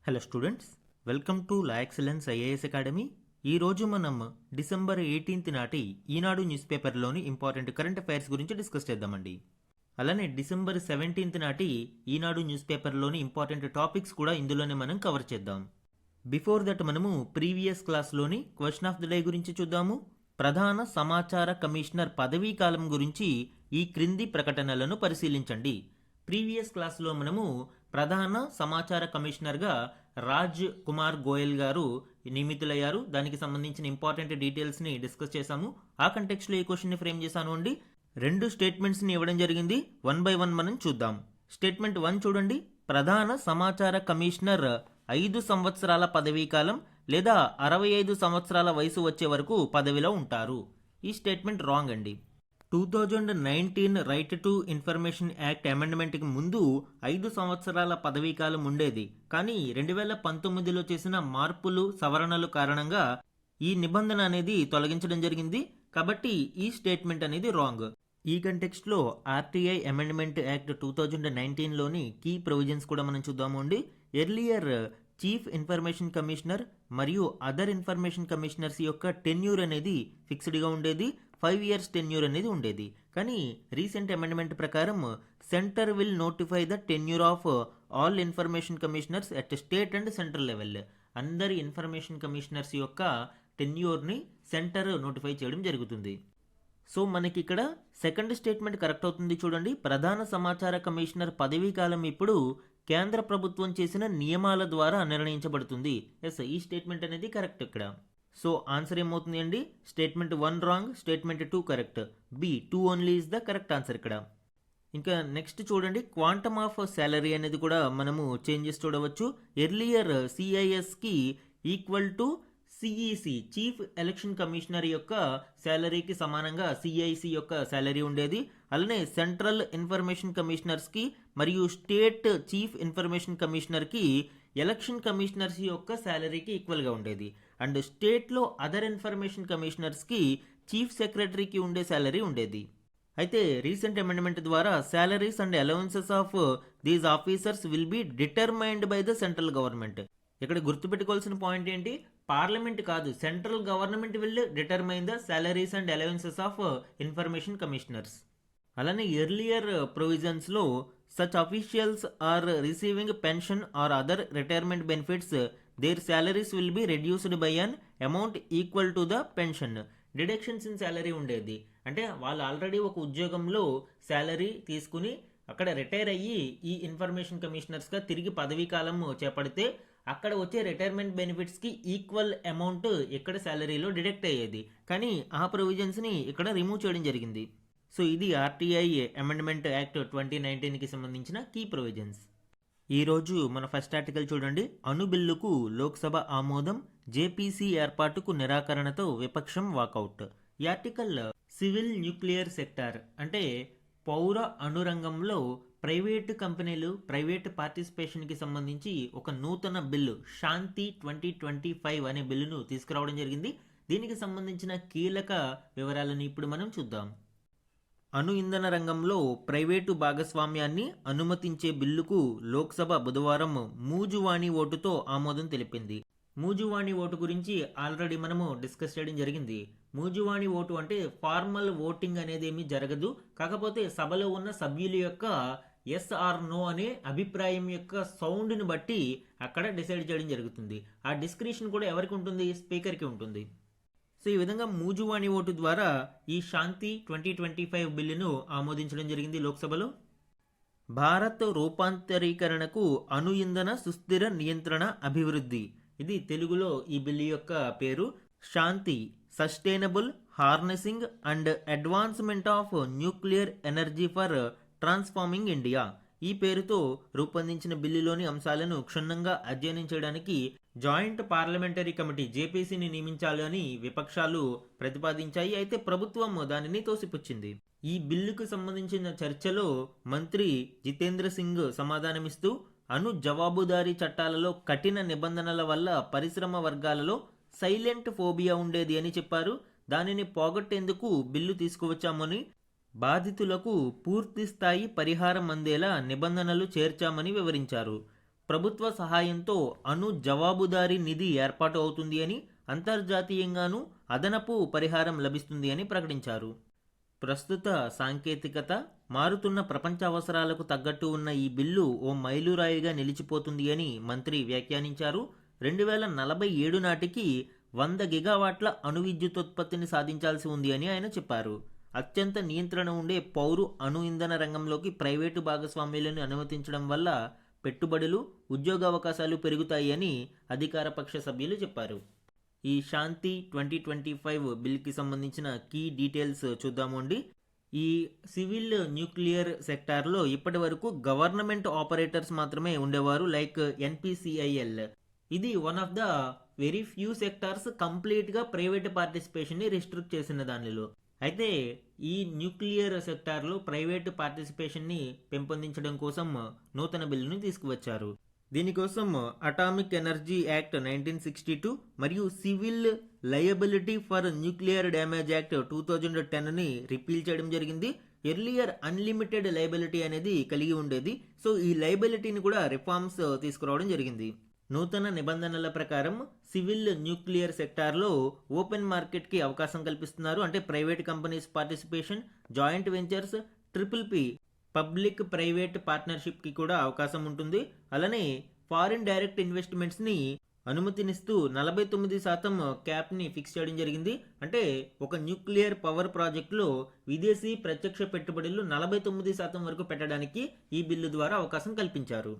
Hello students, welcome to La Excellence IAS Academy. ఈరోజు మనం December 18th నాటి Eenadu news పేపర్లోని ఇంపార్టెంట్ కరెంట్ అఫైర్స్ గురించి డిస్కస్ చేద్దామండి. అలానే డిసెంబర్ 17th నాటి ఈనాడు న్యూస్ పేపర్లోని ఇంపార్టెంట్ టాపిక్స్ కూడా ఇందులోనే మనం కవర్ చేద్దాం. బిఫోర్ దట్ మనము ప్రీవియస్ క్లాస్లోని క్వశ్చన్ ఆఫ్ ది డే గురించి చూద్దాము. ప్రధాన సమాచార కమిషనర్ పదవీ కాలం గురించి ఈ క్రింది ప్రకటనలను పరిశీలించండి. ప్రీవియస్ క్లాస్లో మనము ప్రధాన సమాచార కమిషనర్గా రాజ్ కుమార్ గోయల్ గారు నియమితులయ్యారు. దానికి సంబంధించిన ఇంపార్టెంట్ డీటెయిల్స్ని డిస్కస్ చేశాము. ఆ కంటెక్స్ట్లో ఈ క్వశ్చన్ని ఫ్రేమ్ చేశాను అండి. 2 స్టేట్మెంట్స్ని ఇవ్వడం జరిగింది. 1 by 1 మనం చూద్దాం. స్టేట్మెంట్ 1 చూడండి. ప్రధాన సమాచార కమిషనర్ 5 సంవత్సరాల పదవీ కాలం లేదా 65 సంవత్సరాల వయసు వచ్చే వరకు పదవిలో ఉంటారు. ఈ స్టేట్మెంట్ రాంగ్ అండి. 2019 రైట్ టు ఇన్ఫర్మేషన్ యాక్ట్ అమెండ్మెంట్కి ముందు 5 సంవత్సరాల పదవీ కాలం ఉండేది. కానీ 2019లో చేసిన మార్పులు సవరణలు కారణంగా ఈ నిబంధన అనేది తొలగించడం జరిగింది. కాబట్టి ఈ స్టేట్మెంట్ అనేది రాంగ్. ఈ కంటెక్స్ట్లో ఆర్టీఐ అమెండ్మెంట్ యాక్ట్ 2019లోని కీ ప్రొవిజన్స్ కూడా మనం చూద్దాము అండి. ఎర్లియర్ చీఫ్ ఇన్ఫర్మేషన్ కమిషనర్ మరియు అదర్ ఇన్ఫర్మేషన్ కమిషనర్స్ యొక్క టెన్యూర్ అనేది ఫిక్స్డ్గా ఉండేది. 5 years టెన్యూర్ అనేది ఉండేది. కానీ రీసెంట్ అమెండ్మెంట్ ప్రకారం centre will notify the tenure of all information commissioners at state and central level. అందరి ఇన్ఫర్మేషన్ కమిషనర్స్ యొక్క టెన్యూర్ని సెంటర్ నోటిఫై చేయడం జరుగుతుంది. సో మనకి ఇక్కడ సెకండ్ స్టేట్మెంట్ కరెక్ట్ అవుతుంది. చూడండి, ప్రధాన సమాచార కమిషనర్ పదవీ కాలం ఇప్పుడు కేంద్ర ప్రభుత్వం చేసిన నియమాల ద్వారా నిర్ణయించబడుతుంది. ఎస్, ఈ స్టేట్మెంట్ అనేది కరెక్ట్ ఇక్కడ. సో ఆన్సర్ ఏమవుతుంది అండి? Statement 1 wrong, statement 2 correct. B 2 only is the correct answer ఇక్కడ. ఇంకా నెక్స్ట్ చూడండి, క్వాంటమ్ ఆఫ్ శాలరీ అనేది కూడా మనము చేంజెస్ చూడవచ్చు. ఎర్లియర్ సిఐఎస్కి equal to CEC chief election commissioner యొక్క శాలరీకి సమానంగా సిఐసి యొక్క శాలరీ ఉండేది. అలానే సెంట్రల్ ఇన్ఫర్మేషన్ కమిషనర్స్కి మరియు స్టేట్ చీఫ్ ఇన్ఫర్మేషన్ కమిషనర్కి ఎలక్షన్ కమిషనర్స్ యొక్క శాలరీకి ఈక్వల్గా ఉండేది. అండ్ స్టేట్లో అదర్ ఇన్ఫర్మేషన్ కమిషనర్స్కి చీఫ్ సెక్రటరీకి ఉండే శాలరీ ఉండేది. అయితే రీసెంట్ అమెండ్మెంట్ ద్వారా salaries and allowances of these officers will be determined by the central government. ఇక్కడ గుర్తుపెట్టుకోవాల్సిన పాయింట్ ఏంటి? పార్లమెంట్ కాదు, central government will determine the salaries and allowances of information commissioners. అలానే ఎర్లియర్ ప్రొవిజన్స్లో such officials are receiving pension or other retirement benefits their salaries will be reduced by an amount equal to the pension. Deductions in salary ఉండేది. అంటే వాళ్ళు already ఒక ఉద్యోగంలో salary తీసుకుని అక్కడ retire అయ్యి ఈ ఇన్ఫర్మేషన్ కమిషనర్స్గా తిరిగి పదవీ కాలం చేపడితే అక్కడ వచ్చే రిటైర్మెంట్ బెనిఫిట్స్కి ఈక్వల్ అమౌంట్ ఇక్కడ శాలరీలో డిడక్ట్ అయ్యేది. కానీ ఆ ప్రొవిజన్స్ని ఇక్కడ రిమూవ్ చేయడం జరిగింది. సో ఇది ఆర్టీఐ అమెండ్మెంట్ యాక్ట్ 2019కి సంబంధించిన కీ ప్రొవిజన్స్. ఈరోజు మన ఫస్ట్ ఆర్టికల్ చూడండి. అణు బిల్లుకు లోక్సభ ఆమోదం, జేపీసీ ఏర్పాటుకు నిరాకరణతో విపక్షం వాకౌట్. ఈ ఆర్టికల్ సివిల్ న్యూక్లియర్ సెక్టార్ అంటే పౌర అణురంగంలో ప్రైవేటు కంపెనీలు, ప్రైవేట్ పార్టిసిపేషన్కి సంబంధించి ఒక నూతన బిల్లు శాంతి 2025 అనే బిల్లును తీసుకురావడం జరిగింది. దీనికి సంబంధించిన కీలక వివరాలను ఇప్పుడు మనం చూద్దాం. అణు ఇంధన రంగంలో ప్రైవేటు భాగస్వామ్యాన్ని అనుమతించే బిల్లుకు లోక్సభ బుధవారం మూజువాణి ఓటుతో ఆమోదం తెలిపింది. మూజువాణి ఓటు గురించి ఆల్రెడీ మనము డిస్కస్ చేయడం జరిగింది. మూజువాణి ఓటు అంటే ఫార్మల్ ఓటింగ్ అనేది ఏమీ జరగదు. కాకపోతే సభలో ఉన్న సభ్యుల యొక్క ఎస్ ఆర్ నో అనే అభిప్రాయం యొక్క సౌండ్ని బట్టి అక్కడ డిసైడ్ చేయడం జరుగుతుంది. ఆ డిస్క్రిషన్ కూడా ఎవరికి ఉంటుంది? స్పీకర్కి ఉంటుంది. సో ఈ విధంగా మూజువాణి ఓటు ద్వారా ఈ శాంతి 2025 బిల్లును ఆమోదించడం జరిగింది లోక్సభలో. భారత్ రూపాంతరీకరణకు అణు ఇంధన సుస్థిర నియంత్రణ అభివృద్ధి, ఇది తెలుగులో ఈ బిల్లు యొక్క పేరు. Shanti sustainable harnessing and advancement of nuclear energy for transforming India. ఈ పేరుతో రూపొందించిన బిల్లులోని అంశాలను క్షుణ్ణంగా అధ్యయనం చేయడానికి జాయింట్ పార్లమెంటరీ కమిటీ జేపీసీని నియమించాలని విపక్షాలు ప్రతిపాదించాయి. అయితే ప్రభుత్వం దానిని తోసిపుచ్చింది. ఈ బిల్లుకు సంబంధించిన చర్చలో మంత్రి జితేంద్ర సింగ్ సమాధానమిస్తూ అణు జవాబుదారీ చట్టాలలో కఠిన నిబంధనల వల్ల పరిశ్రమ వర్గాలలో సైలెంట్ ఫోబియా ఉండేది అని చెప్పారు. దానిని పోగొట్టేందుకు బిల్లు తీసుకువచ్చామని, బాధితులకు పూర్తి స్థాయి పరిహారం అందేలా నిబంధనలు చేర్చామని వివరించారు. ప్రభుత్వ సహాయంతో అణు జవాబుదారీ నిధి ఏర్పాటు అవుతుంది అని, అంతర్జాతీయంగానూ అదనపు పరిహారం లభిస్తుంది అని ప్రకటించారు. ప్రస్తుత సాంకేతికత, మారుతున్న ప్రపంచ అవసరాలకు తగ్గట్టు ఉన్న ఈ బిల్లు ఓ మైలురాయిగా నిలిచిపోతుంది అని మంత్రి వ్యాఖ్యానించారు. 2047 నాటికి 100 గిగావాట్ల అణు విద్యుతోత్పత్తిని సాధించాల్సి ఉంది అని ఆయన చెప్పారు. అత్యంత నియంత్రణ ఉండే పౌరు అణు ఇంధన రంగంలోకి ప్రైవేటు భాగస్వామ్యాలను అనుమతించడం వల్ల పెట్టుబడులు, ఉద్యోగావకాశాలు పెరుగుతాయి అని అధికార పక్ష సభ్యులు చెప్పారు. ఈ శాంతి 2025 బిల్కి సంబంధించిన కీ డీటెయిల్స్ చూద్దాము అండి. ఈ సివిల్ న్యూక్లియర్ సెక్టార్లో ఇప్పటి వరకు గవర్నమెంట్ ఆపరేటర్స్ మాత్రమే ఉండేవారు, లైక్ ఎన్పిసిఐఎల్. ఇది one of the very few sectors కంప్లీట్గా ప్రైవేట్ పార్టిసిపేషన్ని రిస్ట్రిక్ట్ చేసిన దానిలో. అయితే ఈ న్యూక్లియర్ సెక్టార్లో ప్రైవేటు పార్టిసిపేషన్ని పెంపొందించడం కోసం నూతన బిల్లును తీసుకువచ్చారు. దీనికోసం అటామిక్ ఎనర్జీ యాక్ట్ 1962 మరియు civil liability for nuclear damage act 2010ని రిపీల్ చేయడం జరిగింది. ఎర్లియర్ అన్లిమిటెడ్ లయబిలిటీ అనేది కలిగి ఉండేది. సో ఈ లయబిలిటీని కూడా రిఫార్మ్స్ తీసుకురావడం జరిగింది. నూతన నిబంధనల ప్రకారం సివిల్ న్యూక్లియర్ సెక్టార్లో ఓపెన్ మార్కెట్కి అవకాశం కల్పిస్తున్నారు. అంటే private companies participation, joint ventures, PPP public private పార్ట్నర్షిప్కి కూడా అవకాశం ఉంటుంది. అలానే ఫారిన్ డైరెక్ట్ ఇన్వెస్ట్మెంట్స్ని అనుమతినిస్తూ 49% క్యాప్ని ఫిక్స్ చేయడం జరిగింది. అంటే ఒక న్యూక్లియర్ పవర్ ప్రాజెక్టులో విదేశీ ప్రత్యక్ష పెట్టుబడులు 49% వరకు పెట్టడానికి ఈ బిల్లు ద్వారా అవకాశం కల్పించారు.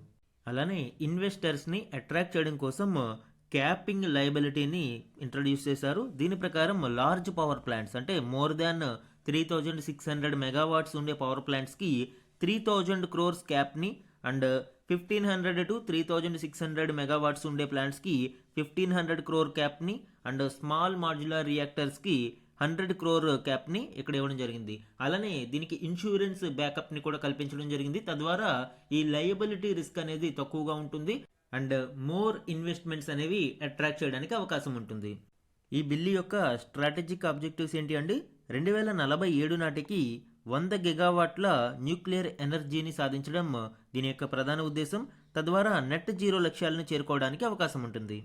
అలానే ఇన్వెస్టర్స్ని అట్రాక్ట్ చేయడం కోసం క్యాపింగ్ లయబిలిటీని ఇంట్రడ్యూస్ చేశారు. దీని ప్రకారం లార్జ్ పవర్ ప్లాంట్స్, అంటే మోర్ దాన్ 3600 మెగావాట్స్ ఉండే పవర్ ప్లాంట్స్కి 3000 crores క్యాప్ని, అండ్ 1500 to 3600 మెగావాట్స్ ఉండే ప్లాంట్స్కి 1500 crore క్యాప్ని, అండ్ స్మాల్ మాడ్యులర్ రియాక్టర్స్కి 100 crore క్యాప్ని ఇక్కడ ఇవ్వడం జరిగింది. అలానే దీనికి ఇన్సూరెన్స్ బ్యాకప్ని కూడా కల్పించడం జరిగింది. తద్వారా ఈ లయబిలిటీ రిస్క్ అనేది తక్కువగా ఉంటుంది అండ్ మోర్ ఇన్వెస్ట్మెంట్స్ అనేవి అట్రాక్ట్ చేయడానికి అవకాశం ఉంటుంది. ఈ బిల్లు యొక్క స్ట్రాటజిక్ ఆబ్జెక్టివ్స్ ఏంటి అండి? 2047 నాటికి 100 గిగావాట్ల న్యూక్లియర్ ఎనర్జీని సాధించడం దీని యొక్క ప్రధాన ఉద్దేశం. తద్వారా నెట్ జీరో లక్ష్యాలను చేరుకోవడానికి అవకాశం ఉంటుంది.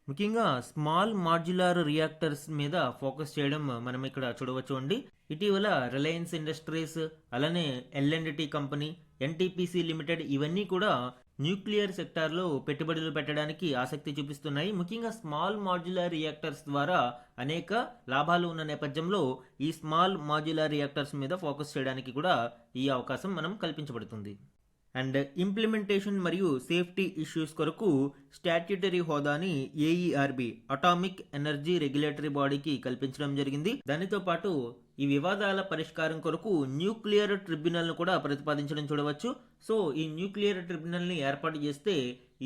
ముఖ్యంగా స్మాల్ మాడ్యులర్ రియాక్టర్స్ మీద ఫోకస్ చేయడం మనం ఇక్కడ చూడవచ్చు అండి. ఇటీవల రిలయన్స్ ఇండస్ట్రీస్, అలానే L&T కంపెనీ, NTPC లిమిటెడ్ ఇవన్నీ కూడా న్యూక్లియర్ సెక్టార్లో పెట్టుబడులు పెట్టడానికి ఆసక్తి చూపిస్తున్నాయి. ముఖ్యంగా స్మాల్ మాడ్యులర్ రియాక్టర్స్ ద్వారా అనేక లాభాలు ఉన్న నేపథ్యంలో ఈ స్మాల్ మాడ్యులర్ రియాక్టర్స్ మీద ఫోకస్ చేయడానికి కూడా ఈ అవకాశం మనం కల్పించబడుతుంది. అండ్ ఇంప్లిమెంటేషన్ మరియు సేఫ్టీ ఇష్యూస్ కొరకు స్టాట్యూటరీ హోదాని AERB అటామిక్ ఎనర్జీ రెగ్యులేటరీ బాడీకి కల్పించడం జరిగింది. దానితో పాటు ఈ వివాదాల పరిష్కారం కొరకు న్యూక్లియర్ ట్రిబ్యునల్ను కూడా ప్రతిపాదించడం చూడవచ్చు. సో ఈ న్యూక్లియర్ ట్రిబ్యునల్ని ఏర్పాటు చేస్తే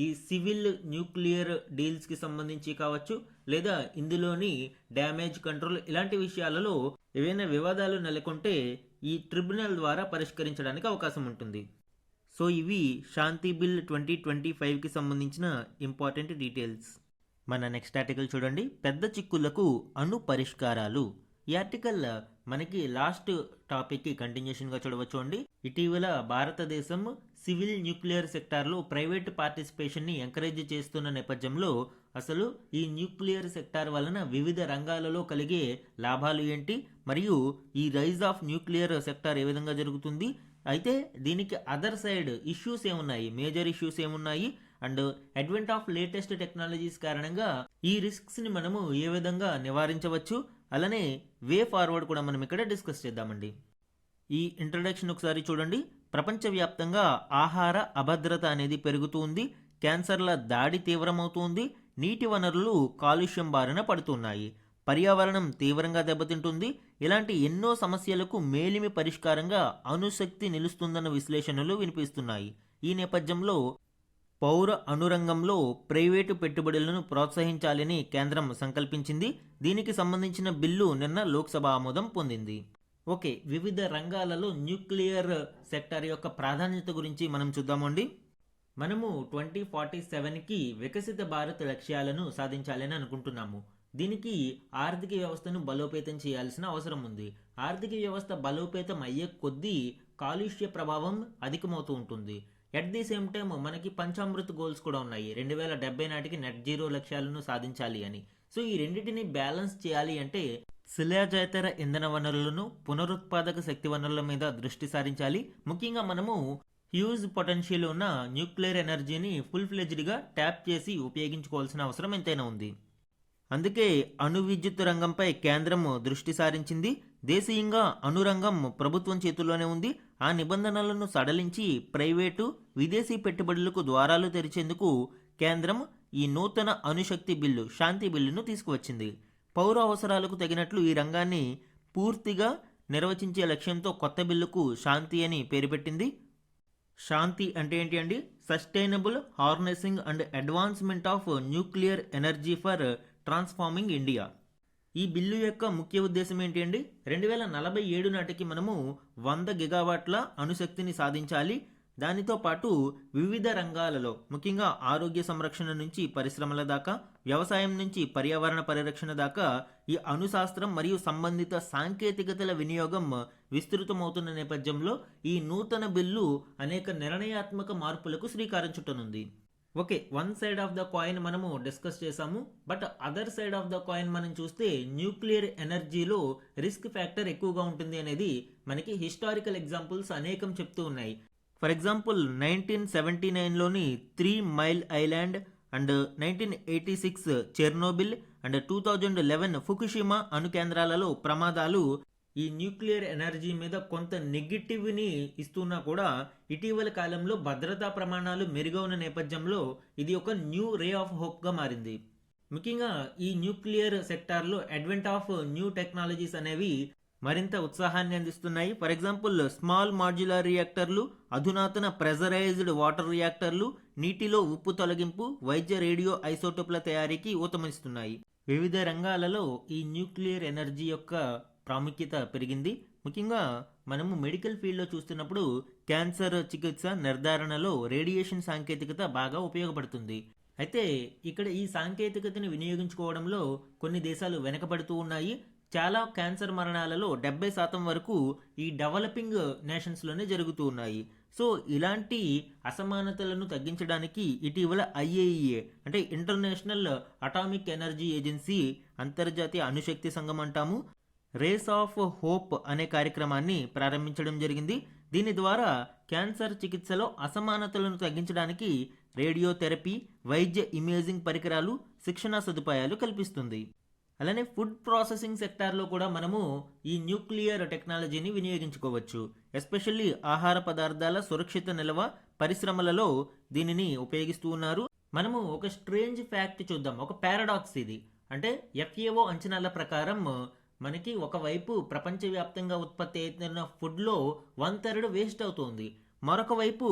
ఈ సివిల్ న్యూక్లియర్ డీల్స్కి సంబంధించి కావచ్చు, లేదా ఇందులోని డ్యామేజ్ కంట్రోల్ ఇలాంటి విషయాలలో ఏవైనా వివాదాలు నెలకొంటే ఈ ట్రిబ్యునల్ ద్వారా పరిష్కరించడానికి అవకాశం ఉంటుంది. సో ఇవి శాంతి బిల్ 2025కి సంబంధించిన ఇంపార్టెంట్ డీటెయిల్స్. మన నెక్స్ట్ ఆర్టికల్ చూడండి, పెద్ద చిక్కులకు అణు పరిష్కారాలు. ఈ ఆర్టికల్ మనకి లాస్ట్ టాపిక్కి కంటిన్యూషన్గా చూడవచ్చు అండి. ఇటీవల భారతదేశం సివిల్ న్యూక్లియర్ సెక్టార్లో ప్రైవేట్ పార్టిసిపేషన్ని ఎంకరేజ్ చేస్తున్న నేపథ్యంలో అసలు ఈ న్యూక్లియర్ సెక్టార్ వలన వివిధ రంగాలలో కలిగే లాభాలు ఏంటి, మరియు ఈ రైజ్ ఆఫ్ న్యూక్లియర్ సెక్టార్ ఏ విధంగా జరుగుతుంది, అయితే దీనికి అదర్ సైడ్ ఇష్యూస్ ఏమున్నాయి, మేజర్ ఇష్యూస్ ఏమున్నాయి, and advent of latus technologies కారణంగా ఈ రిస్క్స్ని మనము ఏ విధంగా నివారించవచ్చు, అలానే వే ఫార్వర్డ్ కూడా మనం ఇక్కడ డిస్కస్ చేద్దామండి. ఈ ఇంట్రడక్షన్ ఒకసారి చూడండి. ప్రపంచవ్యాప్తంగా ఆహార అభద్రత అనేది పెరుగుతూ ఉంది, క్యాన్సర్ల దాడి తీవ్రమవుతుంది, నీటి వనరులు కాలుష్యం బారిన పడుతున్నాయి, పర్యావరణం తీవ్రంగా దెబ్బతింటుంది. ఇలాంటి ఎన్నో సమస్యలకు మేలిమి పరిష్కారంగా అణుశక్తి నిలుస్తుందన్న విశ్లేషణలు వినిపిస్తున్నాయి. ఈ నేపథ్యంలో పౌర అణురంగంలో ప్రైవేటు పెట్టుబడులను ప్రోత్సహించాలని కేంద్రం సంకల్పించింది. దీనికి సంబంధించిన బిల్లు నిన్న లోక్సభ ఆమోదం పొందింది. ఓకే, వివిధ రంగాలలో న్యూక్లియర్ సెక్టార్ యొక్క ప్రాధాన్యత గురించి మనం చూద్దామండి. మనము 2047కి వికసిత భారత్ లక్ష్యాలను సాధించాలని అనుకుంటున్నాము. దీనికి ఆర్థిక వ్యవస్థను బలోపేతం చేయాల్సిన అవసరం ఉంది. ఆర్థిక వ్యవస్థ బలోపేతం అయ్యే కొద్దీ కాలుష్య ప్రభావం అధికమవుతూ ఉంటుంది. ఎట్ ది సేమ్ టైం మనకి పంచామృత్ గోల్స్ కూడా ఉన్నాయి. 2070 నాటికి నెట్ జీరో లక్ష్యాలను సాధించాలి అని. సో ఈ రెండింటిని బ్యాలెన్స్ చేయాలి అంటే శిలాజేతర ఇంధన వనరులను, పునరుత్పాదక శక్తి వనరుల మీద దృష్టి సారించాలి. ముఖ్యంగా మనము హ్యూజ్ పొటెన్షియల్ ఉన్న న్యూక్లియర్ ఎనర్జీని ఫుల్ ఫ్లెజ్డ్గా ట్యాప్ చేసి ఉపయోగించుకోవాల్సిన అవసరం ఎంతైనా ఉంది. అందుకే అణు విద్యుత్ రంగంపై కేంద్రం దృష్టి సారించింది. దేశీయంగా అణురంగం ప్రభుత్వం చేతుల్లోనే ఉంది. ఆ నిబంధనలను సడలించి ప్రైవేటు, విదేశీ పెట్టుబడులకు ద్వారాలు తెరిచేందుకు కేంద్రం ఈ నూతన అణుశక్తి బిల్లు, శాంతి బిల్లును తీసుకువచ్చింది. పౌర అవసరాలకు తగినట్లు ఈ రంగాన్ని పూర్తిగా నిర్వచించే లక్ష్యంతో కొత్త బిల్లుకు శాంతి అని పేరు పెట్టింది. శాంతి అంటే ఏంటి అండి? Sustainable harnessing and advancement of nuclear energy for transforming India. ఈ బిల్లు యొక్క ముఖ్య ఉద్దేశం ఏంటి అండి? 2047 నాటికి మనము 100 గిగావాట్ల అణుశక్తిని సాధించాలి. దానితో పాటు వివిధ రంగాలలో, ముఖ్యంగా ఆరోగ్య సంరక్షణ నుంచి పరిశ్రమల దాకా, వ్యవసాయం నుంచి పర్యావరణ పరిరక్షణ దాకా ఈ అణుశాస్త్రం మరియు సంబంధిత సాంకేతికతల వినియోగం విస్తృతమవుతున్న నేపథ్యంలో ఈ నూతన బిల్లు అనేక నిర్ణయాత్మక మార్పులకు శ్రీకారం చుట్టనుంది. Okay, one side of the coin మనము డిస్కస్ చేసాము. But other side of the coin మనం చూస్తే న్యూక్లియర్ ఎనర్జీలో రిస్క్ ఫ్యాక్టర్ ఎక్కువగా ఉంటుంది అనేది మనకి హిస్టారికల్ ఎగ్జాంపుల్స్ అనేకం చెప్తూ ఉన్నాయి. ఫర్ ఎగ్జాంపుల్ 1979లోని 3 mile island and 1986 Chernobyl and 2011 Fukushima అణు కేంద్రాలలో ప్రమాదాలు ఈ న్యూక్లియర్ ఎనర్జీ మీద కొంత నెగిటివ్ని ఇస్తున్నా కూడా ఇటీవల కాలంలో భద్రతా ప్రమాణాలు మెరుగవున నేపథ్యంలో ఇది ఒక న్యూ రే ఆఫ్ హోప్గా మారింది. ముఖ్యంగా ఈ న్యూక్లియర్ సెక్టార్లో అడ్వెంట్ ఆఫ్ న్యూ టెక్నాలజీస్ అనేవి మరింత ఉత్సాహాన్ని అందిస్తున్నాయి. ఫర్ ఎగ్జాంపుల్ స్మాల్ మాడ్యులర్ రియాక్టర్లు, అధునాతన ప్రెజరైజ్డ్ వాటర్ రియాక్టర్లు, నీటిలో ఉప్పు తొలగింపు, వైద్య రేడియో ఐసోటోప్ల తయారీకి ఊతమిస్తున్నాయి. వివిధ రంగాలలో ఈ న్యూక్లియర్ ఎనర్జీ యొక్క ప్రాముఖ్యత పెరిగింది. ముఖ్యంగా మనము మెడికల్ ఫీల్డ్లో చూస్తున్నప్పుడు క్యాన్సర్ చికిత్స నిర్ధారణలో రేడియేషన్ సాంకేతికత బాగా ఉపయోగపడుతుంది. అయితే ఇక్కడ ఈ సాంకేతికతను వినియోగించుకోవడంలో కొన్ని దేశాలు వెనకబడుతూ ఉన్నాయి. చాలా క్యాన్సర్ మరణాలలో 70% వరకు ఈ డెవలపింగ్ నేషన్స్లోనే జరుగుతూ ఉన్నాయి. సో ఇలాంటి అసమానతలను తగ్గించడానికి ఇటీవల IAEA అంటే ఇంటర్నేషనల్ అటామిక్ ఎనర్జీ ఏజెన్సీ, అంతర్జాతీయ అణుశక్తి సంఘం అంటాము, రేస్ ఆఫ్ హోప్ అనే కార్యక్రమాన్ని ప్రారంభించడం జరిగింది. దీని ద్వారా క్యాన్సర్ చికిత్సలో అసమానతలను తగ్గించడానికి రేడియోథెరపీ, వైద్య ఇమేజింగ్ పరికరాలు, శిక్షణా సదుపాయాలు కల్పిస్తుంది. అలానే ఫుడ్ ప్రాసెసింగ్ సెక్టార్లో కూడా మనము ఈ న్యూక్లియర్ టెక్నాలజీని వినియోగించుకోవచ్చు. ఎస్పెషల్లీ ఆహార పదార్థాల సురక్షిత నిల్వ పరిశ్రమలలో దీనిని ఉపయోగిస్తూ ఉన్నారు. మనము ఒక స్ట్రేంజ్ ఫ్యాక్ట్ చూద్దాం, ఒక పారాడాక్స్ ఇది. అంటే FAO అంచనాల ప్రకారం మనకి ఒకవైపు ప్రపంచవ్యాప్తంగా ఉత్పత్తి అవుతున్న ఫుడ్లో 1/3 వేస్ట్ అవుతుంది. మరొక వైపు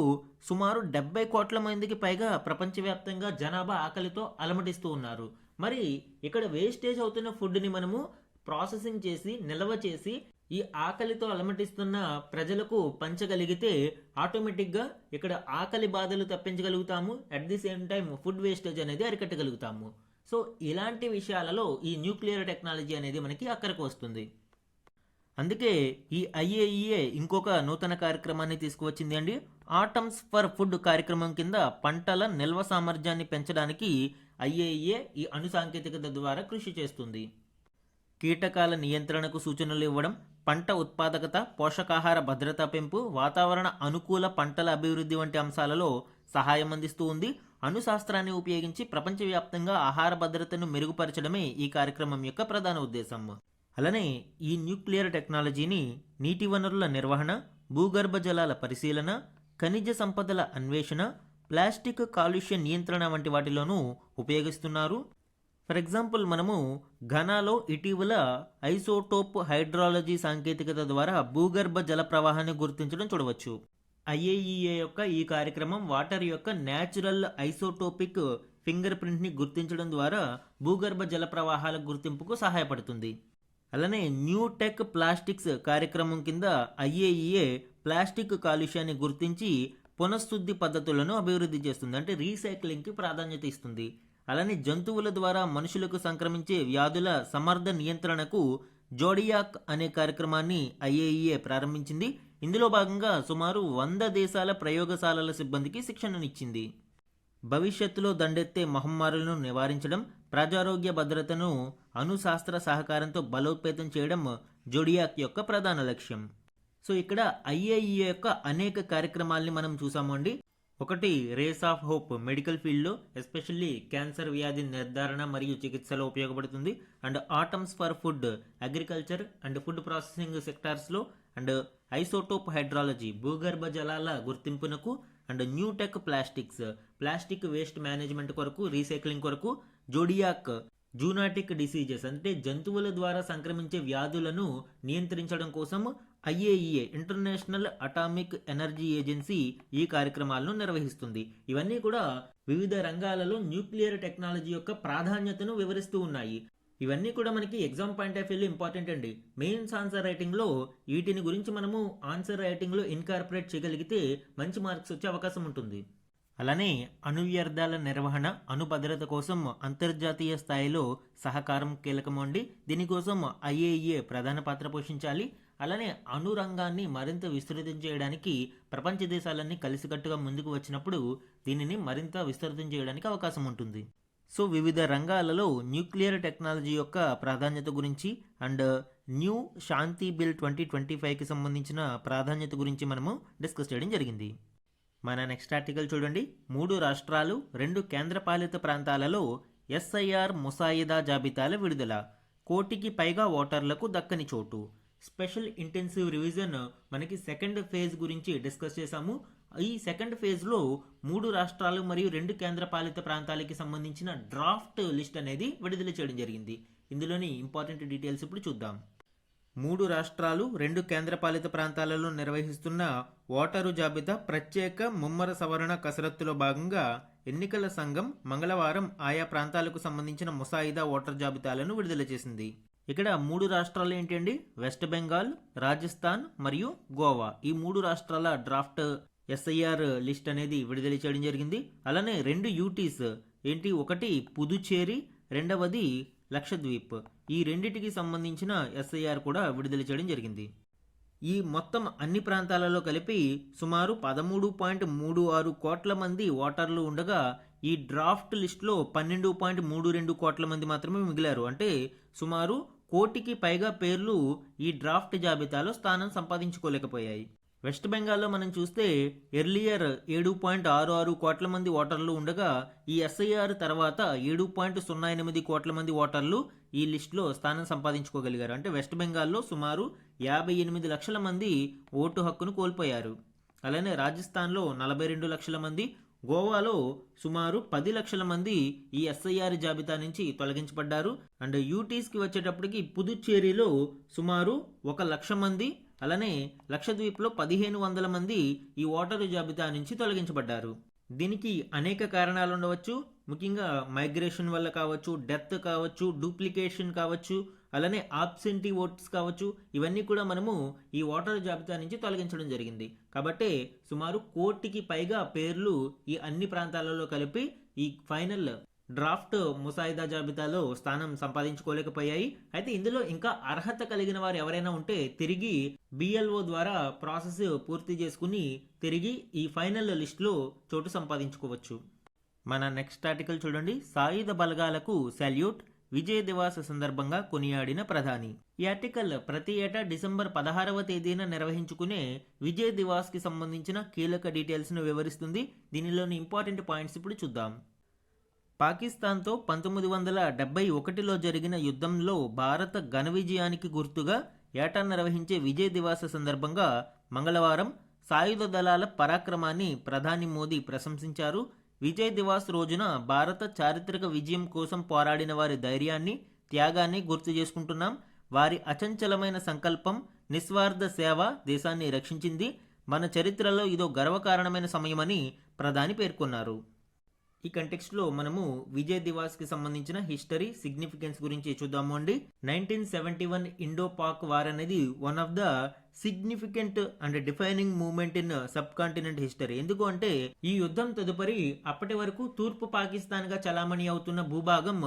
సుమారు 70 కోట్ల మందికి పైగా ప్రపంచవ్యాప్తంగా జనాభా ఆకలితో అలమటిస్తూ ఉన్నారు. మరి ఇక్కడ వేస్టేజ్ అవుతున్న ఫుడ్ని మనము ప్రాసెసింగ్ చేసి నిల్వ చేసి ఈ ఆకలితో అలమటిస్తున్న ప్రజలకు పంచగలిగితే ఆటోమేటిక్గా ఇక్కడ ఆకలి బాధలు తప్పించగలుగుతాము. At the same time food wastage అనేది అరికట్టగలుగుతాము. సో ఇలాంటి విషయాలలో ఈ న్యూక్లియర్ టెక్నాలజీ అనేది మనకి అక్కడికి వస్తుంది. అందుకే ఈ IAEA ఇంకొక నూతన కార్యక్రమాన్ని తీసుకువచ్చింది అండి. ఆటమ్స్ ఫర్ ఫుడ్ కార్యక్రమం కింద పంటల నిల్వ సామర్థ్యాన్ని పెంచడానికి IAEA ఈ అణు సాంకేతికత ద్వారా కృషి చేస్తుంది. కీటకాల నియంత్రణకు సూచనలు ఇవ్వడం, పంట ఉత్పాదకత, పోషకాహార భద్రత పెంపు, వాతావరణ అనుకూల పంటల అభివృద్ధి వంటి అంశాలలో సహాయం అందిస్తూ ఉంది. అణుశాస్త్రాన్ని ఉపయోగించి ప్రపంచవ్యాప్తంగా ఆహార భద్రతను మెరుగుపరచడమే ఈ కార్యక్రమం యొక్క ప్రధాన ఉద్దేశం. అలానే ఈ న్యూక్లియర్ టెక్నాలజీని నీటి వనరుల నిర్వహణ, భూగర్భ జలాల పరిశీలన, ఖనిజ సంపదల అన్వేషణ, ప్లాస్టిక్ కాలుష్య నియంత్రణ వంటి వాటిలోనూ ఉపయోగిస్తున్నారు. ఫర్ ఎగ్జాంపుల్ మనము ఘనాలో ఇటీవల ఐసోటోప్ హైడ్రాలజీ సాంకేతికత ద్వారా భూగర్భ జల ప్రవాహాన్ని గుర్తించడం చూడవచ్చు. IAEA యొక్క ఈ కార్యక్రమం వాటర్ యొక్క న్యాచురల్ ఐసోటోపిక్ ఫింగర్ ప్రింట్ని గుర్తించడం ద్వారా భూగర్భ జల ప్రవాహాల గుర్తింపుకు సహాయపడుతుంది. అలానే న్యూ టెక్ ప్లాస్టిక్స్ కార్యక్రమం కింద IAEA ప్లాస్టిక్ కాలుష్యాన్ని గుర్తించి పునఃశుద్ధి పద్ధతులను అభివృద్ధి చేస్తుంది. అంటే రీసైక్లింగ్కి ప్రాధాన్యత ఇస్తుంది. అలానే జంతువుల ద్వారా మనుషులకు సంక్రమించే వ్యాధుల సమర్థ నియంత్రణకు జోడియాక్ అనే కార్యక్రమాన్ని IAEA ప్రారంభించింది. ఇందులో భాగంగా సుమారు 100 దేశాల ప్రయోగశాలల సిబ్బందికి శిక్షణనిచ్చింది. భవిష్యత్తులో దండెత్తే మహమ్మారులను నివారించడం, ప్రజారోగ్య భద్రతను అణుశాస్త్ర సహకారంతో బలోపేతం చేయడం జోడియాక్ యొక్క ప్రధాన లక్ష్యం. సో ఇక్కడ ఐఏఈఏ యొక్క అనేక కార్యక్రమాల్ని మనం చూసామండి. ఒకటి రేస్ ఆఫ్ హోప్ మెడికల్ ఫీల్డ్లో ఎస్పెషల్లీ క్యాన్సర్ వ్యాధి నిర్ధారణ మరియు చికిత్సలో ఉపయోగపడుతుంది. And atoms for food agriculture and food processing సెక్టార్స్లో, అండ్ ఐసోటోప్ హైడ్రాలజీ భూగర్భ జలాల గుర్తింపునకు, and new tech plastic waste management కొరకు, రీసైక్లింగ్ కొరకు, జోడియాక్ జూనాటిక్ డిసీజెస్ అంటే జంతువుల ద్వారా సంక్రమించే వ్యాధులను నియంత్రించడం కోసం IAEA international atomic energy agency ఈ కార్యక్రమాలను నిర్వహిస్తుంది. ఇవన్నీ కూడా వివిధ రంగాలలో న్యూక్లియర్ టెక్నాలజీ యొక్క ప్రాధాన్యతను వివరిస్తూ ఉన్నాయి. ఇవన్నీ కూడా మనకి ఎగ్జామ్ పాయింట్ ఆఫ్ వ్యూలో ఇంపార్టెంట్ అండి. మెయిన్స్ ఆన్సర్ రైటింగ్లో వీటిని గురించి మనము ఆన్సర్ రైటింగ్లో ఇన్కార్పొరేట్ చేయగలిగితే మంచి మార్క్స్ వచ్చే అవకాశం ఉంటుంది. అలానే అణు వ్యర్థాల నిర్వహణ, అణు భద్రత కోసం అంతర్జాతీయ స్థాయిలో సహకారం కీలకం అండి. దీనికోసం ఐఏఈఏ ప్రధాన పాత్ర పోషించాలి. అలానే అణు రంగాన్ని మరింత విస్తృతం చేయడానికి ప్రపంచ దేశాలన్నీ కలిసికట్టుగా ముందుకు వచ్చినప్పుడు దీనిని మరింత విస్తృతం చేయడానికి అవకాశం ఉంటుంది. సో వివిధ రంగాలలో న్యూక్లియర్ టెక్నాలజీ యొక్క ప్రాధాన్యత గురించి అండ్ న్యూ శాంతి బిల్ 2025కి సంబంధించిన ప్రాధాన్యత గురించి మనము డిస్కస్ చేయడం జరిగింది. మన నెక్స్ట్ ఆర్టికల్ చూడండి. 3 రాష్ట్రాలు 2 కేంద్రపాలిత ప్రాంతాలలో ఎస్ఐఆర్ ముసాయిదా జాబితాల విడుదల, 1 కోటికి పైగా ఓటర్లకు దక్కని చోటు. స్పెషల్ ఇంటెన్సివ్ రివిజన్ మనకి సెకండ్ ఫేజ్ గురించి డిస్కస్ చేశాము. ఈ సెకండ్ ఫేజ్లో 3 రాష్ట్రాలు మరియు 2 కేంద్రపాలిత ప్రాంతాలకి సంబంధించిన డ్రాఫ్ట్ లిస్ట్ అనేది విడుదల చేయడం జరిగింది. ఇందులోని ఇంపార్టెంట్ డీటెయిల్స్ ఇప్పుడు చూద్దాం. 3 రాష్ట్రాలు 2 కేంద్రపాలిత ప్రాంతాలలో నిర్వహిస్తున్న ఓటరు జాబితా ప్రత్యేక ముమ్మర సవరణ కసరత్తులో భాగంగా ఎన్నికల సంఘం మంగళవారం ఆయా ప్రాంతాలకు సంబంధించిన ముసాయిదా ఓటర్ జాబితాలను విడుదల చేసింది. ఇక్కడ 3 రాష్ట్రాలు ఏంటండి? వెస్ట్ బెంగాల్, రాజస్థాన్ మరియు గోవా. ఈ 3 రాష్ట్రాల డ్రాఫ్ట్ ఎస్ఐఆర్ లిస్ట్ అనేది విడుదల చేయడం జరిగింది. అలానే 2 యూటీస్ ఏంటి? ఒకటి పుదుచ్చేరి, రెండవది లక్షద్వీప్. ఈ రెండిటికి సంబంధించిన ఎస్ఐఆర్ కూడా విడుదల చేయడం జరిగింది. ఈ మొత్తం అన్ని ప్రాంతాలలో కలిపి సుమారు 13.36 కోట్ల మంది ఓటర్లు ఉండగా ఈ డ్రాఫ్ట్ లిస్టులో 12.32 కోట్ల మంది మాత్రమే మిగిలారు. అంటే సుమారు 1 కోటికి పైగా పేర్లు ఈ డ్రాఫ్ట్ జాబితాలో స్థానం సంపాదించుకోలేకపోయాయి. వెస్ట్ బెంగాల్లో మనం చూస్తే ఎర్లియర్ 7.66 కోట్ల మంది ఓటర్లు ఉండగా ఈ ఎస్ఐఆర్ తర్వాత 7.08 కోట్ల మంది ఓటర్లు ఈ లిస్టులో స్థానం సంపాదించుకోగలిగారు. అంటే వెస్ట్ బెంగాల్లో సుమారు 58 లక్షల మంది ఓటు హక్కును కోల్పోయారు. అలానే రాజస్థాన్లో 42 లక్షల మంది, గోవాలో సుమారు 10 లక్షల మంది ఈ ఎస్ఐఆర్ జాబితా నుంచి తొలగించబడ్డారు. అండ్ యూటీస్కి వచ్చేటప్పటికి పుదుచ్చేరిలో సుమారు 1 లక్ష మంది, అలానే లక్షద్వీప్లో 1500 మంది ఈ ఓటరు జాబితా నుంచి తొలగించబడ్డారు. దీనికి అనేక కారణాలు ఉండవచ్చు. ముఖ్యంగా మైగ్రేషన్ వల్ల కావచ్చు, డెత్ కావచ్చు, డూప్లికేషన్ కావచ్చు, అలానే ఆబ్సెంటీ ఓట్స్ కావచ్చు. ఇవన్నీ కూడా మనము ఈ ఓటర్ జాబితా నుంచి తొలగించడం జరిగింది. కాబట్టి సుమారు 1 కోటికి పైగా పేర్లు ఈ అన్ని ప్రాంతాలలో కలిపి ఈ ఫైనల్ డ్రాఫ్ట్ ముసాయిదా జాబితాలో స్థానం సంపాదించుకోలేకపోయాయి. అయితే ఇందులో ఇంకా అర్హత కలిగిన వారు ఎవరైనా ఉంటే తిరిగి బిఎల్ఓ ద్వారా ప్రాసెస్ పూర్తి చేసుకుని తిరిగి ఈ ఫైనల్ లిస్టులో చోటు సంపాదించుకోవచ్చు. మన నెక్స్ట్ ఆర్టికల్ చూడండి. సాయుధ బలగాలకు సాల్యూట్, విజయ్ దివాస్ సందర్భంగా కొనియాడిన ప్రధాని. ఈ ఆర్టికల్ ప్రతి ఏటా డిసెంబర్ 16వ తేదీన నిర్వహించుకునే విజయ్ దివాస్ కి సంబంధించిన కీలక డీటెయిల్స్ ను వివరిస్తుంది. దీనిలోని ఇంపార్టెంట్ పాయింట్స్ ఇప్పుడు చూద్దాం. పాకిస్తాన్తో 1971లో జరిగిన యుద్ధంలో భారత ఘన విజయానికి గుర్తుగా ఏటా నిర్వహించే విజయ్ దివాస్ సందర్భంగా మంగళవారం సాయుధ దళాల పరాక్రమాన్ని ప్రధాని మోదీ ప్రశంసించారు. విజయ్ దివాస్ రోజున భారత చారిత్రక విజయం కోసం పోరాడిన వారి ధైర్యాన్ని, త్యాగాన్ని గుర్తు చేసుకుంటున్నాం. వారి అచంచలమైన సంకల్పం, నిస్వార్థ సేవ దేశాన్ని రక్షించింది. మన చరిత్రలో ఇదో గర్వకారణమైన సమయమని ప్రధాని పేర్కొన్నారు. ఈ కంటెక్స్ట్లో మనము విజయ్ దివాస్కి సంబంధించిన హిస్టరీ, సిగ్నిఫికెన్స్ గురించి చూద్దాము అండి. 1971 ఇండో పాక్ వార్ అనేది one of the significant and defining movement in sub continent history. ఎందుకు అంటే ఈ యుద్ధం తదుపరి అప్పటి వరకు తూర్పు పాకిస్తాన్ గా చలామణి అవుతున్న భూభాగం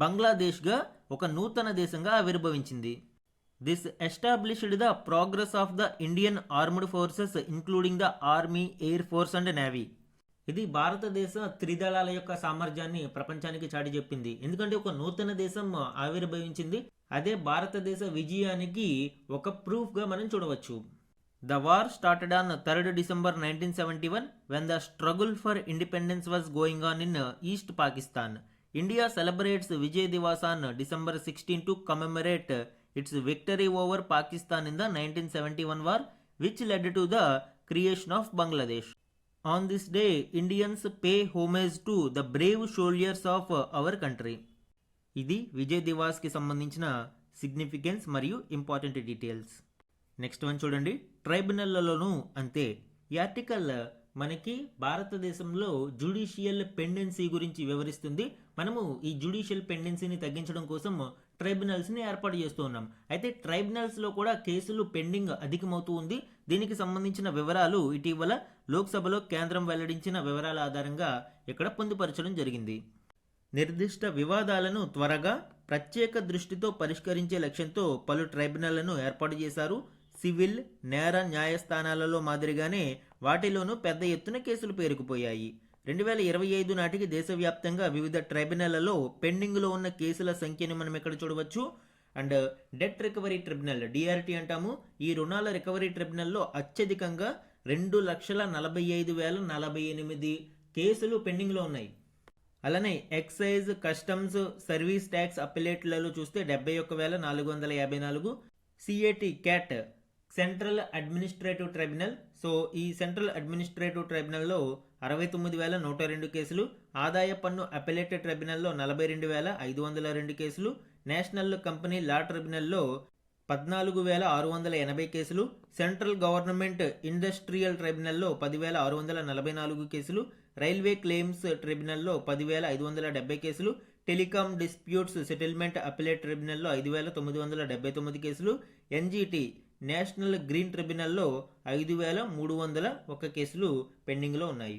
బంగ్లాదేశ్ గా ఒక నూతన దేశంగా ఆవిర్భవించింది. This established the progress of the Indian armed forces including the army, air force and navy. ఇది భారతదేశ త్రిదళాల యొక్క సామర్థ్యాన్ని ప్రపంచానికి చాటి చెప్పింది. ఎందుకంటే ఒక నూతన దేశం ఆవిర్భవించింది. అదే భారతదేశ విజయానికి ఒక ప్రూఫ్గా మనం చూడవచ్చు. The war started on 3rd December 1971 when the struggle for independence was going on in East Pakistan. India celebrates Vijay Diwas on December 16 to commemorate its victory over Pakistan in the 1971 war, which led to the creation of Bangladesh. On this day, Indians pay homage to the brave soldiers of our country. ఇది విజయ్ దివాస్కి సంబంధించిన significance మరియు important details. Next one చూడండి, ట్రైబ్యునల్లలోనూ అంతే. ఈ article మనకి భారతదేశంలో judicial pendency గురించి వివరిస్తుంది. మనము ఈ జ్యుడిషియల్ పెండెన్సీని తగ్గించడం కోసం ట్రైబ్యునల్స్ని ఏర్పాటు చేస్తూ ఉన్నాం. అయితే ట్రైబ్యునల్స్లో కూడా కేసులు పెండింగ్ అధికమవుతూ ఉంది. దీనికి సంబంధించిన వివరాలు ఇటీవల లోక్సభలో కేంద్రం వెల్లడించిన వివరాల ఆధారంగా ఇక్కడ పొందుపరచడం జరిగింది. నిర్దిష్ట వివాదాలను త్వరగా ప్రత్యేక దృష్టితో పరిష్కరించే లక్ష్యంతో పలు ట్రైబ్యునళ్లను ఏర్పాటు చేశారు. సివిల్, నేర న్యాయస్థానాలలో మాదిరిగానే వాటిలోనూ పెద్ద ఎత్తున కేసులు పేరుకుపోయాయి. 2025 నాటికి దేశవ్యాప్తంగా వివిధ ట్రైబ్యునళ్లలో పెండింగ్లో ఉన్న కేసుల సంఖ్యను మనం ఇక్కడ చూడవచ్చు. And debt recovery tribunal, DRT అంటాము, ఈ రుణాల రికవరీ ట్రిబ్యునల్లో అత్యధికంగా 2,45,048 కేసులు పెండింగ్లో ఉన్నాయి. అలానే ఎక్సైజ్, కస్టమ్స్, సర్వీస్ ట్యాక్స్ అప్పిలేట్లలో చూస్తే 71,454. CAT cat, central administrative tribunal, so ఈ సెంట్రల్ అడ్మినిస్ట్రేటివ్ ట్రైబ్యునల్లో 69,102 కేసులు. ఆదాయ పన్ను అపెలేట్ ట్రైబ్యునల్లో 42,502 కేసులు. నేషనల్ కంపెనీ లా ట్రిబ్యునల్లో 14,680 కేసులు. సెంట్రల్ గవర్నమెంట్ ఇండస్ట్రియల్ ట్రైబ్యునల్లో 10,644 కేసులు. రైల్వే క్లెయిమ్స్ ట్రిబ్యునల్లో 10,570 కేసులు. టెలికాం డిస్ప్యూట్స్ సెటిల్మెంట్ అపిలేట్ ట్రిబ్యునల్లో 5,979 కేసులు. ఎన్జిటి నేషనల్ గ్రీన్ ట్రిబ్యునల్లో 5,301 కేసులు పెండింగ్లో ఉన్నాయి.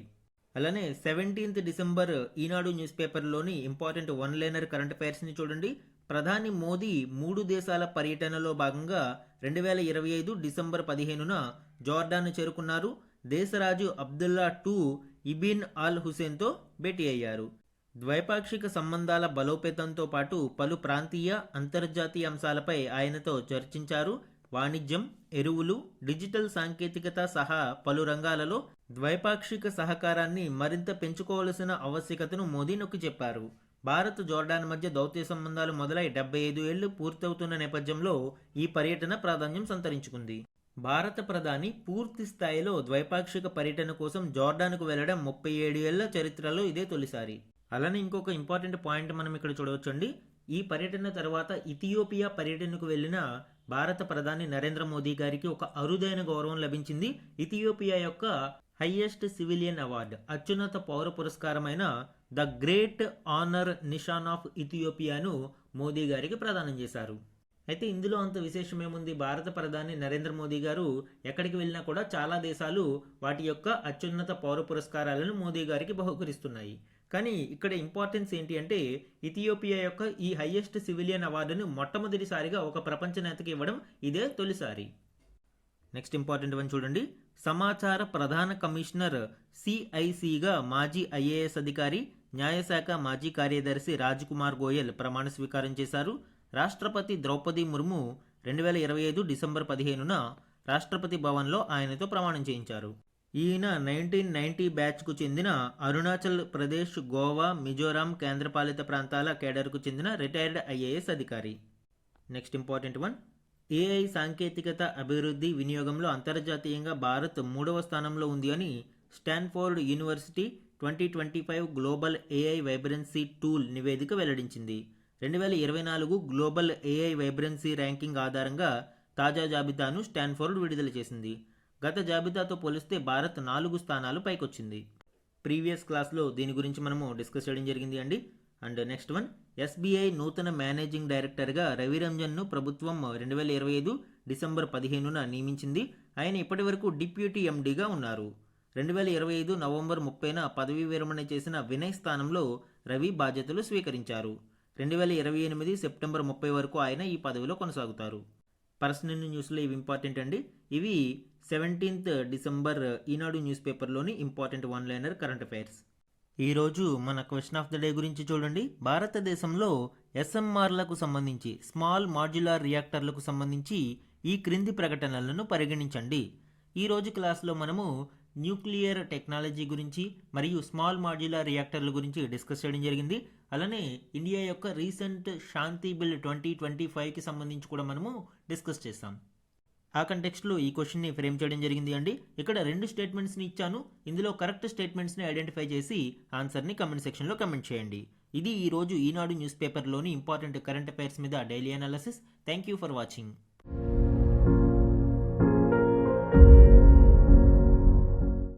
అలానే 17th December ఈనాడు న్యూస్ పేపర్లోని ఇంపార్టెంట్ వన్ లైనర్ కరెంట్ అఫైర్స్ని చూడండి. ప్రధాని మోదీ 3 దేశాల పర్యటనలో భాగంగా 2025 డిసెంబర్ 15న జోర్డాన్ చేరుకున్నారు. దేశరాజు అబ్దుల్లా II ఇబిన్ అల్ హుసేన్తో భేటీ అయ్యారు. ద్వైపాక్షిక సంబంధాల బలోపేతంతో పాటు పలు ప్రాంతీయ, అంతర్జాతీయ అంశాలపై ఆయనతో చర్చించారు. వాణిజ్యం, ఎరువులు, డిజిటల్ సాంకేతికత సహా పలు రంగాలలో ద్వైపాక్షిక సహకారాన్ని మరింత పెంచుకోవాల్సిన ఆవశ్యకతను మోదీ నొక్కి చెప్పారు. భారత్, జోర్డాన్ మధ్య దౌత్య సంబంధాలు మొదలై 75 ఏళ్లు పూర్తవుతున్న నేపథ్యంలో ఈ పర్యటన ప్రాధాన్యం సంతరించుకుంది. భారత ప్రధాని పూర్తి స్థాయిలో ద్వైపాక్షిక పర్యటన కోసం జోర్డాన్కు వెళ్లడం 37 ఏళ్ల చరిత్రలో ఇదే తొలిసారి. అలానే ఇంకొక ఇంపార్టెంట్ పాయింట్ మనం ఇక్కడ చూడవచ్చండి. ఈ పర్యటన తర్వాత ఇథియోపియా పర్యటనకు వెళ్లిన భారత ప్రధాని నరేంద్ర మోదీ గారికి ఒక అరుదైన గౌరవం లభించింది. ఇథియోపియా యొక్క హైయెస్ట్ సివిలియన్ అవార్డు, అత్యున్నత పౌర పురస్కారమైన the great honour nishan of ఇథియోపియాను మోదీ గారికి ప్రదానం చేశారు. అయితే ఇందులో అంత విశేషం ఏముంది, భారత ప్రధాని నరేంద్ర మోదీ గారు ఎక్కడికి వెళ్ళినా కూడా చాలా దేశాలు వాటి యొక్క అత్యున్నత పౌర పురస్కారాలను మోదీ గారికి బహుకరిస్తున్నాయి. కానీ ఇక్కడ ఇంపార్టెన్స్ ఏంటి అంటే ఇథియోపియా యొక్క ఈ హైయెస్ట్ సివిలియన్ అవార్డును మొట్టమొదటిసారిగా ఒక ప్రపంచ నేతకి ఇవ్వడం ఇదే తొలిసారి. నెక్స్ట్ ఇంపార్టెంట్ వన్ చూడండి. సమాచార ప్రధాన కమిషనర్ సిఐసిగా మాజీ ఐఏఎస్ అధికారి, న్యాయశాఖ మాజీ కార్యదర్శి రాజ్ కుమార్ గోయల్ ప్రమాణ స్వీకారం చేశారు. రాష్ట్రపతి ద్రౌపది ముర్ము 2025 డిసెంబర్ 15న రాష్ట్రపతి భవన్లో ఆయనతో ప్రమాణం చేయించారు. ఈయన 1990 బ్యాచ్కు చెందిన అరుణాచల్ ప్రదేశ్, గోవా, మిజోరాం కేంద్రపాలిత ప్రాంతాల కేడర్కు చెందిన రిటైర్డ్ ఐఏఎస్ అధికారి. Next important one. ఏఐ సాంకేతికత అభివృద్ధి వినియోగంలో అంతర్జాతీయంగా భారత్ 3వ స్థానంలో ఉంది అని Stanford university 2025 global AI vibrancy tool నివేదిక వెల్లడించింది. 2024 గ్లోబల్ ఏఐ వైబ్రెన్సీ ర్యాంకింగ్ ఆధారంగా తాజా జాబితాను స్టాన్ఫోర్డ్ విడుదల చేసింది. గత జాబితాతో పోలిస్తే భారత్ 4 స్థానాలు పైకొచ్చింది. ప్రీవియస్ క్లాస్లో దీని గురించి మనము డిస్కస్ చేయడం జరిగింది అండి. And next one. ఎస్బీఐ నూతన మేనేజింగ్ డైరెక్టర్గా రవిరంజన్ను ప్రభుత్వం 2025 డిసెంబర్ 15న నియమించింది. ఆయన ఇప్పటి వరకు డిప్యూటీ ఎండీగా ఉన్నారు. 2025 నవంబర్ 30న పదవీ విరమణ చేసిన వినయ్ స్థానంలో రవి బాధ్యతలు స్వీకరించారు. 2028 సెప్టెంబర్ 30 వరకు ఆయన ఈ పదవిలో కొనసాగుతారు. పర్సనల్ న్యూస్లో ఇవి ఇంపార్టెంట్ అండి. ఇవి 17th డిసెంబర్ ఈనాడు న్యూస్ పేపర్లోని important one liner current affairs. ఈరోజు మన క్వశ్చన్ ఆఫ్ ద డే గురించి చూడండి. భారతదేశంలో ఎస్ఎంఆర్లకు సంబంధించి స్మాల్ మాడ్యులర్ రియాక్టర్లకు సంబంధించి ఈ క్రింది ప్రకటనలను పరిగణించండి. ఈరోజు క్లాస్లో మనము న్యూక్లియర్ టెక్నాలజీ గురించి మరియు స్మాల్ మాడ్యులర్ రియాక్టర్ల గురించి డిస్కస్ చేయడం జరిగింది. అలానే ఇండియా యొక్క రీసెంట్ శాంతి బిల్ 2025కి సంబంధించి కూడా మనము డిస్కస్ చేస్తాం. ఆ కంటెక్స్ట్లో ఈ క్వశ్చన్ని ఫ్రేమ్ చేయడం జరిగింది అండి. ఇక్కడ 2 స్టేట్మెంట్స్ని ఇచ్చాను. ఇందులో కరెక్ట్ స్టేట్మెంట్స్ని ఐడెంటిఫై చేసి ఆన్సర్ని కమెంట్ సెక్షన్లో కమెంట్ చేయండి. ఇది ఈరోజు ఈనాడు న్యూస్ పేపర్లోని ఇంపార్టెంట్ కరెంట్ అఫైర్స్ మీద daily analysis. Thank you for watching.